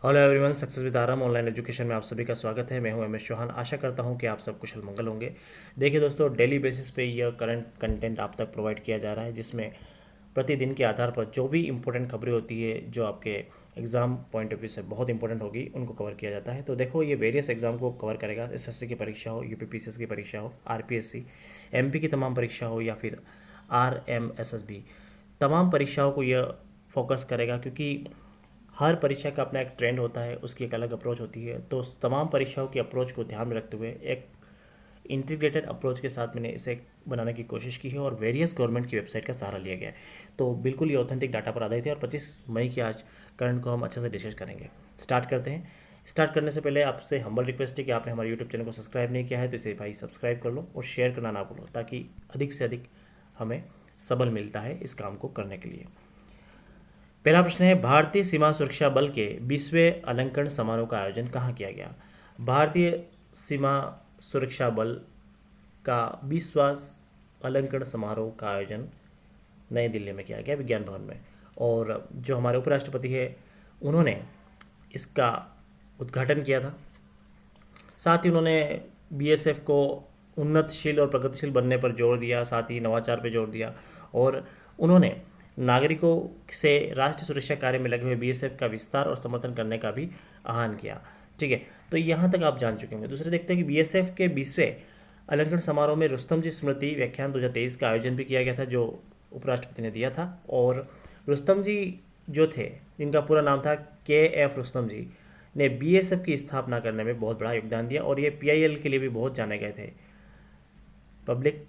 Hello everyone, success with आराम online education में आप सभी का स्वागत है। मैं हूं एम एस चौहान। आशा करता हूं कि आप सब कुशल मंगल होंगे। देखिए दोस्तों, डेली बेसिस पे यह करंट कंटेंट आप तक प्रोवाइड किया जा रहा है, जिसमें प्रतिदिन के आधार पर जो भी इंपॉर्टेंट खबरें होती है, जो आपके एग्जाम पॉइंट ऑफ व्यू से बहुत इंपॉर्टेंट होगी, उनको कवर किया जाता है। तो देखो, ये वेरियस एग्जाम को कवर करेगा। एसएससी की परीक्षा हो, यूपीपीसीएस की परीक्षा हो, आरपीएससी, एमपी की तमाम परीक्षा हो, या फिर आरएमएसएसबी, तमाम परीक्षाओं को यह फोकस करेगा, क्योंकि हर परीक्षा का अपना एक ट्रेंड होता है, उसकी एक अलग अप्रोच होती है। तो तमाम परीक्षाओं की अप्रोच को ध्यान में रखते हुए एक इंटीग्रेटेड अप्रोच के साथ मैंने इसे बनाने की कोशिश की है, और वेरियस गवर्नमेंट की वेबसाइट का सहारा लिया गया है। तो बिल्कुल ये ऑथेंटिक डाटा पर आधारित है, और 25 मई की आज करंट को हम अच्छे से डिस्कस करेंगे। स्टार्ट करते हैं। स्टार्ट करने से पहले आपसे हम्बल रिक्वेस्ट है कि आपने हमारे यूट्यूब चैनल को सब्सक्राइब नहीं किया है तो इसे भाई सब्सक्राइब कर लो, और शेयर करना ना भूलो, ताकि अधिक से अधिक हमें सबल मिलता है इस काम को करने के लिए। पहला प्रश्न है, भारतीय सीमा सुरक्षा बल के 20वें अलंकरण समारोह का आयोजन कहाँ किया गया? भारतीय सीमा सुरक्षा बल का 20वां अलंकरण समारोह का आयोजन नई दिल्ली में किया गया, विज्ञान भवन में। और जो हमारे उपराष्ट्रपति है, उन्होंने इसका उद्घाटन किया था। साथ ही उन्होंने बीएसएफ को उन्नतशील और प्रगतिशील बनने पर जोर दिया, साथ ही नवाचार पर जोर दिया, और उन्होंने नागरिकों से राष्ट्रीय सुरक्षा कार्य में लगे हुए बीएसएफ का विस्तार और समर्थन करने का भी आह्वान किया। ठीक है, तो यहाँ तक आप जान चुके होंगे। दूसरे देखते हैं कि बीएसएफ के 20वें अलंकरण समारोह में रुस्तम जी स्मृति व्याख्यान 2023 का आयोजन भी किया गया था, जो उपराष्ट्रपति ने दिया था। और रुस्तम जी जो थे, जिनका पूरा नाम था KF रुस्तम जी, ने बीएसएफ की स्थापना करने में बहुत बड़ा योगदान दिया, और ये पीआईएल के लिए भी बहुत जाने गए थे। पब्लिक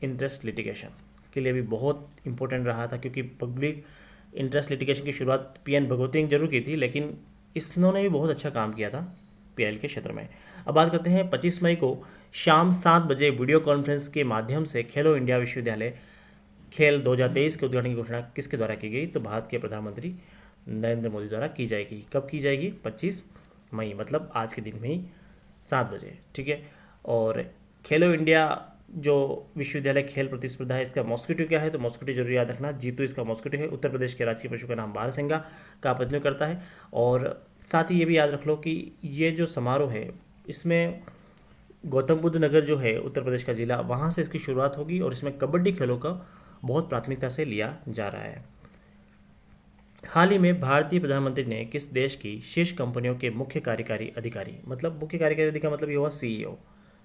इंटरेस्ट लिटिगेशन के लिए भी बहुत इंपॉर्टेंट रहा था, क्योंकि पब्लिक इंटरेस्ट लिटिगेशन की शुरुआत पीएन भगवती ने जरूर की थी, लेकिन इन्होंने भी बहुत अच्छा काम किया था पीआईएल के क्षेत्र में। अब बात करते हैं, 25 मई को शाम 7 बजे वीडियो कॉन्फ्रेंस के माध्यम से खेलो इंडिया विश्वविद्यालय खेल 2023 के उद्घाटन की घोषणा किसके द्वारा की गई? तो भारत के प्रधानमंत्री नरेंद्र मोदी द्वारा की जाएगी। कब की जाएगी? 25 मई, मतलब आज के दिन में ही 7 बजे। ठीक है, और खेलो इंडिया जो विश्वविद्यालय खेल प्रतिस्पर्धा है, इसका मॉस्किटो क्या है? तो मॉस्किटो जरूर याद रखना, जीतू इसका मॉस्किटो है। उत्तर प्रदेश के राजकीय पशु का नाम बारहसिंगा का प्रतिनिधित्व करता है। और साथ ही ये भी याद रख लो कि ये जो समारोह है, इसमें गौतम बुद्ध नगर जो है उत्तर प्रदेश का जिला, वहाँ से इसकी शुरुआत होगी, और इसमें कबड्डी खेलों का बहुत प्राथमिकता से लिया जा रहा है। हाल ही में भारतीय प्रधानमंत्री ने किस देश की शीर्ष कंपनियों के मुख्य कार्यकारी अधिकारी, मतलब मुख्य कार्यकारी अधिकारी मतलब ये हुआ सीईओ,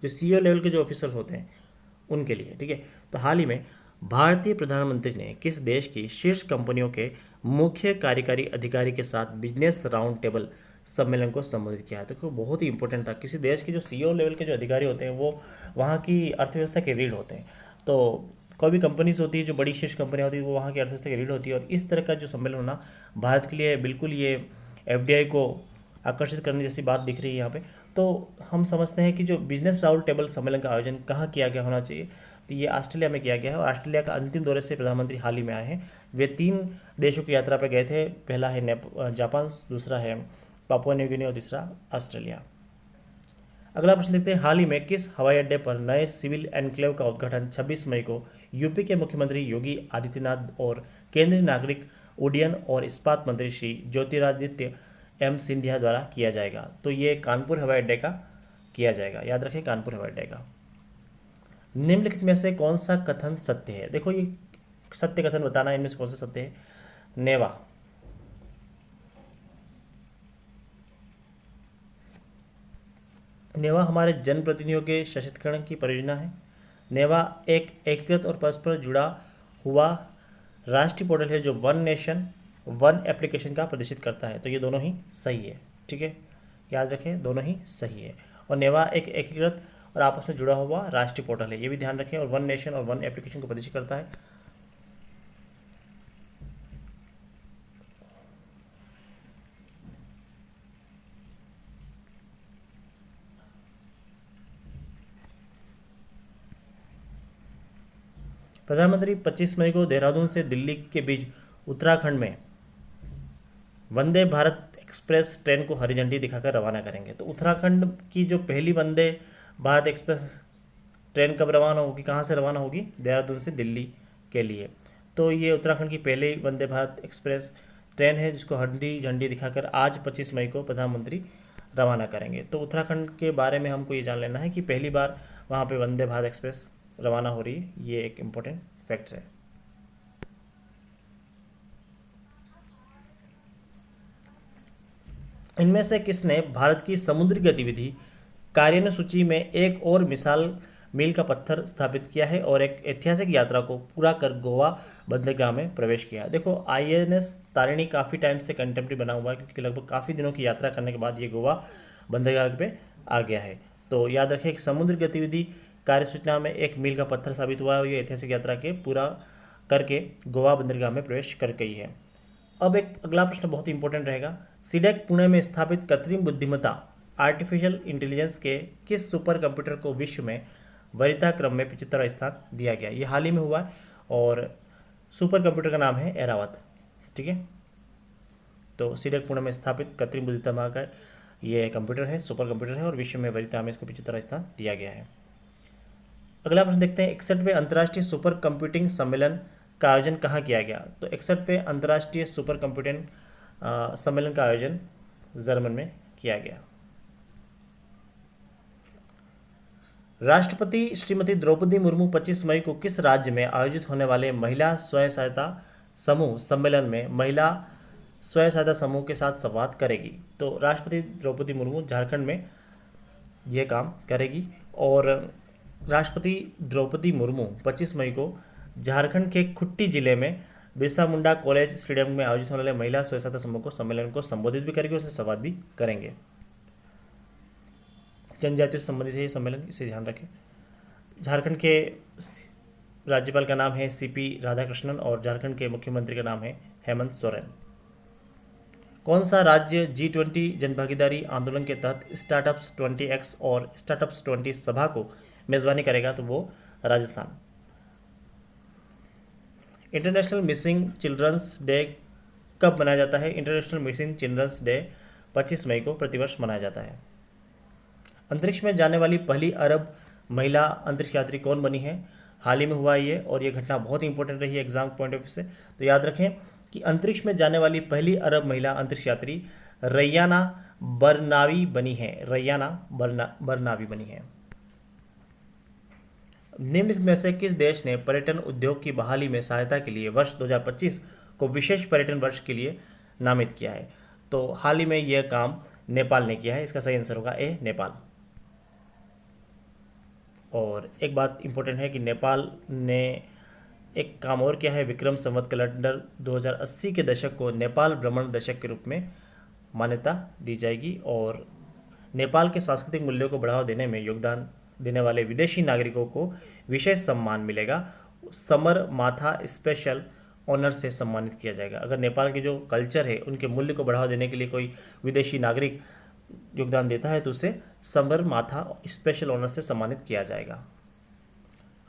जो सीईओ लेवल के जो ऑफिसर्स होते हैं उनके लिए, ठीक है। तो हाल ही में भारतीय प्रधानमंत्री ने किस देश की शीर्ष कंपनियों के मुख्य कार्यकारी अधिकारी के साथ बिजनेस राउंड टेबल सम्मेलन को संबोधित किया है? तो बहुत ही इंपॉर्टेंट था। किसी देश के जो सीईओ लेवल के जो अधिकारी होते हैं, वो वहाँ की अर्थव्यवस्था के रीढ़ होते हैं। तो कोई भी कंपनीज होती है, जो बड़ी शीर्ष कंपनियाँ होती है, वो वहाँ की अर्थव्यवस्था की रीढ़ होती है। और इस तरह का जो सम्मेलन होना भारत के लिए बिल्कुल ये एफडीआई को आकर्षित करने जैसी बात दिख रही है यहाँ पे। तो हम समझते हैं कि जो बिजनेस राउंड टेबल सम्मेलन का आयोजन कहाँ किया गया होना चाहिए, तो ये ऑस्ट्रेलिया में किया गया है। और ऑस्ट्रेलिया का अंतिम दौरे से प्रधानमंत्री हाल ही में आए हैं। वे 3 देशों की यात्रा पर गए थे। पहला है जापान, दूसरा है पापुआ न्यू गिनी, और तीसरा ऑस्ट्रेलिया। अगला प्रश्न देखते हैं, हाल ही में किस हवाई अड्डे पर नए सिविल एनक्लेव का उद्घाटन 26 मई को यूपी के मुख्यमंत्री योगी आदित्यनाथ और केंद्रीय नागरिक उड्डयन और इस्पात मंत्री श्री ज्योतिरादित्य एम सिंधिया द्वारा किया जाएगा? तो ये कानपुर हवाई अड्डे का किया जाएगा, याद रखें, कानपुर हवाई अड्डे का। निम्नलिखित में से कौन सा कथन सत्य है? देखो, ये सत्य कथन बताना है, इनमें से कौन सा सत्य है? नेवा नेवा हमारे जनप्रतिनिधियों के सशक्तिकरण की परियोजना है। नेवा एक एकीकृत और परस्पर जुड़ा हुआ राष्ट्रीय पोर्टल है, जो वन नेशन वन एप्लीकेशन का प्रदर्शित करता है। तो ये दोनों ही सही है, ठीक है, याद रखें, दोनों ही सही है। और नेवा एक एकीकृत और आपस में जुड़ा हुआ राष्ट्रीय पोर्टल है, ये भी ध्यान रखें, और वन नेशन और वन एप्लीकेशन को प्रदर्शित करता है। प्रधानमंत्री 25 मई को देहरादून से दिल्ली के बीच उत्तराखंड में वंदे भारत एक्सप्रेस ट्रेन को हरी झंडी दिखाकर रवाना करेंगे। तो उत्तराखंड की जो पहली वंदे भारत एक्सप्रेस ट्रेन कब रवाना होगी, कहाँ से रवाना होगी? देहरादून से दिल्ली के लिए। तो ये उत्तराखंड की पहली वंदे भारत एक्सप्रेस ट्रेन है जिसको हरी झंडी दिखाकर आज 25 मई को प्रधानमंत्री रवाना करेंगे। तो उत्तराखंड के बारे में हमको ये जान लेना है कि पहली बार वहाँ पे वंदे भारत एक्सप्रेस रवाना हो रही है। ये एक इम्पोर्टेंट फैक्ट्स है। इनमें से किसने भारत की समुद्री गतिविधि कार्यान्वयन सूची में एक और मिसाल मील का पत्थर स्थापित किया है और एक ऐतिहासिक यात्रा को पूरा कर गोवा बंदरगाह में प्रवेश किया? देखो, INS तारिणी काफ़ी टाइम से कंटेम्प्रेरी बना हुआ है, क्योंकि लगभग काफ़ी दिनों की यात्रा करने के बाद ये गोवा बंदरगाह पे आ गया है। तो याद रखें, एक समुद्र गतिविधि कार्य सूचना में एक मील का पत्थर साबित हुआ है और ये ऐतिहासिक यात्रा के पूरा करके गोवा बंदरगाह में प्रवेश कर गई है। अब एक अगला प्रश्न बहुत इंपॉर्टेंट रहेगा। सीडेक पुणे में स्थापित कृत्रिम बुद्धिमत्ता आर्टिफिशियल इंटेलिजेंस के किस सुपर कंप्यूटर को विश्व में वरीयता क्रम में 75वां स्थान दिया गया? ये हाल ही में हुआ है और सुपर कंप्यूटर का नाम है एरावत। ठीक है, तो सीडेक पुणे में स्थापित कृत्रिम बुद्धिमत्ता का ये कंप्यूटर है, सुपर कंप्यूटर है और विश्व में वरीयता में इसको 75वां स्थान दिया गया है। अगला प्रश्न देखते हैं, 61वें अंतर्राष्ट्रीय सुपर कंप्यूटिंग सम्मेलन का आयोजन कहाँ किया गया? तो 61वें अंतर्राष्ट्रीय सुपर कंप्यूटिंग सम्मेलन का आयोजन जर्मन में किया गया। राष्ट्रपति श्रीमती द्रौपदी मुर्मू 25 मई को किस राज्य में आयोजित होने वाले महिला स्वयं सहायता समूह सम्मेलन में महिला स्वयं सहायता समूह के साथ संवाद करेगी? तो राष्ट्रपति द्रौपदी मुर्मू झारखंड में यह काम करेगी और राष्ट्रपति द्रौपदी मुर्मू 25 मई को झारखंड के खुट्टी जिले में बिरसा मुंडा कॉलेज स्टेडियम में आयोजित होने वाले महिला स्वयं सहायता समूह को सम्मेलन को संबोधित भी करेंगे, उससे संवाद भी करेंगे। जनजातियों से संबंधित है ये सम्मेलन, इसे ध्यान रखें। झारखंड के राज्यपाल का नाम है CP राधाकृष्णन और झारखंड के मुख्यमंत्री का नाम है हेमंत सोरेन। कौन सा राज्य G20 जनभागीदारी आंदोलन के तहत स्टार्टअप्स 20X और स्टार्टअप्स 20 सभा को मेजबानी करेगा? तो वो Rajasthan. International missing children's day कब मनाया जाता है? इंटरनेशनल मिसिंग चिल्ड्रंस डे 25 मई को प्रतिवर्ष मनाया जाता है। अंतरिक्ष में जाने वाली पहली अरब महिला अंतरिक्ष यात्री कौन बनी है? हाल ही में हुआ ये और ये घटना बहुत इंपॉर्टेंट रही है एग्जाम पॉइंट ऑफ व्यू से। तो याद रखें कि अंतरिक्ष में जाने वाली पहली अरब महिला अंतरिक्ष यात्री रैयाना बरनावी बनी है। रैयाना बरनावी बनी है। निम्नलिखित में से किस देश ने पर्यटन उद्योग की बहाली में सहायता के लिए वर्ष 2025 को विशेष पर्यटन वर्ष के लिए नामित किया है? तो हाल ही में यह काम नेपाल ने किया है। इसका सही आंसर होगा ए, नेपाल। और एक बात इंपॉर्टेंट है कि नेपाल ने एक काम और किया है, विक्रम संवत कैलेंडर 2080 के दशक को नेपाल भ्रमण दशक के रूप में मान्यता दी जाएगी और नेपाल के सांस्कृतिक मूल्यों को बढ़ावा देने में योगदान देने वाले विदेशी नागरिकों को विशेष सम्मान मिलेगा। समर माथा स्पेशल ऑनर से सम्मानित किया जाएगा। अगर नेपाल के जो कल्चर है उनके मूल्य को बढ़ावा देने के लिए कोई विदेशी नागरिक योगदान देता है तो उसे समर माथा स्पेशल ऑनर से सम्मानित किया जाएगा।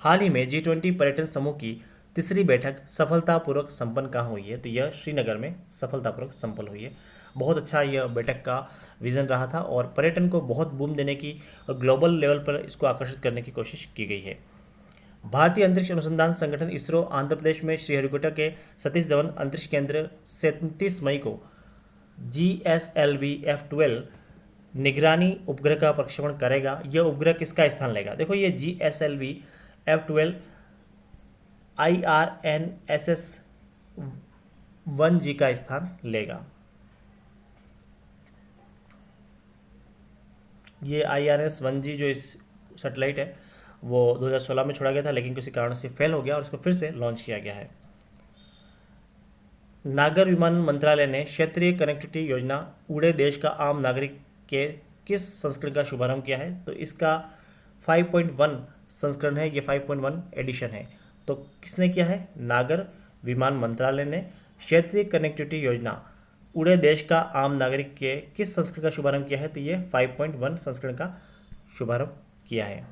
हाल ही में G20 पर्यटन समूह की तीसरी बैठक सफलतापूर्वक संपन्न कहाँ हुई है? तो यह श्रीनगर में सफलतापूर्वक संपन्न हुई है। बहुत अच्छा यह बैठक का विजन रहा था और पर्यटन को बहुत बूम देने की और ग्लोबल लेवल पर इसको आकर्षित करने की कोशिश की गई है। भारतीय अंतरिक्ष अनुसंधान संगठन इसरो आंध्र प्रदेश में श्रीहरिकोटा के सतीश धवन अंतरिक्ष केंद्र से 29 मई को GSLV F12 निगरानी उपग्रह का प्रक्षेपण करेगा। यह उपग्रह किसका स्थान लेगा? देखो, ये GSLV F12 IRNSS 1G का स्थान लेगा। ये IRNSS 1G जो इस सैटेलाइट है वो 2016 में छोड़ा गया था, लेकिन किसी कारण से फेल हो गया और उसको फिर से लॉन्च किया गया है। नागर विमानन मंत्रालय ने क्षेत्रीय कनेक्टिविटी योजना उड़े देश का आम नागरिक के किस संस्करण का शुभारंभ किया है? तो इसका 5.1 संस्करण है, ये 5.1 एडिशन है। तो किसने किया है? नागर विमान मंत्रालय ने क्षेत्रीय कनेक्टिविटी योजना उड़े देश का आम नागरिक के किस संस्करण का शुभारंभ किया है? तो ये 5.1 संस्करण का शुभारंभ किया है।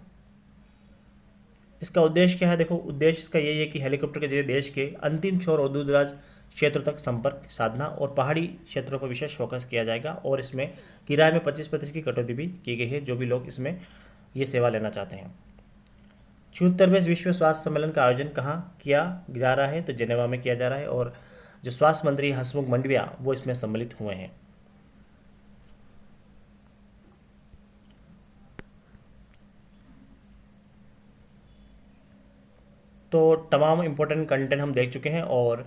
इसका उद्देश्य क्या है? देखो, उद्देश्य इसका यही है कि हेलीकॉप्टर के जरिए देश के अंतिम छोर और दूरदराज क्षेत्रों तक संपर्क साधना और पहाड़ी क्षेत्रों पर विशेष फोकस किया जाएगा और इसमें किराए में 25% की कटौती भी की गई है, जो भी लोग इसमें ये सेवा लेना चाहते हैं। 74वें विश्व स्वास्थ्य सम्मेलन का आयोजन कहाँ किया जा रहा है? तो जेनेवा में किया जा रहा है और जो स्वास्थ्य मंत्री हंसमुख मंडविया वो इसमें सम्मिलित हुए हैं। तो तमाम इम्पोर्टेंट कंटेंट हम देख चुके हैं, और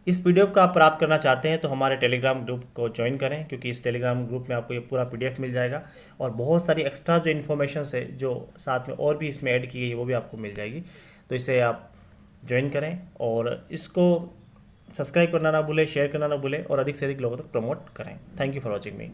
इस पीडीएफ का आप प्राप्त करना चाहते हैं तो हमारे टेलीग्राम ग्रुप को ज्वाइन करें, क्योंकि इस टेलीग्राम ग्रुप में आपको ये पूरा पीडीएफ मिल जाएगा, और बहुत सारी एक्स्ट्रा जो इन्फॉर्मेशन है जो साथ में और भी इसमें ऐड की गई है वो भी आपको मिल जाएगी। तो इसे आप ज्वाइन करें और इसको सब्सक्राइब करना ना भूलें, शेयर करना ना भूलें, और अधिक से अधिक लोगों तक प्रमोट करें। Thank you for watching me.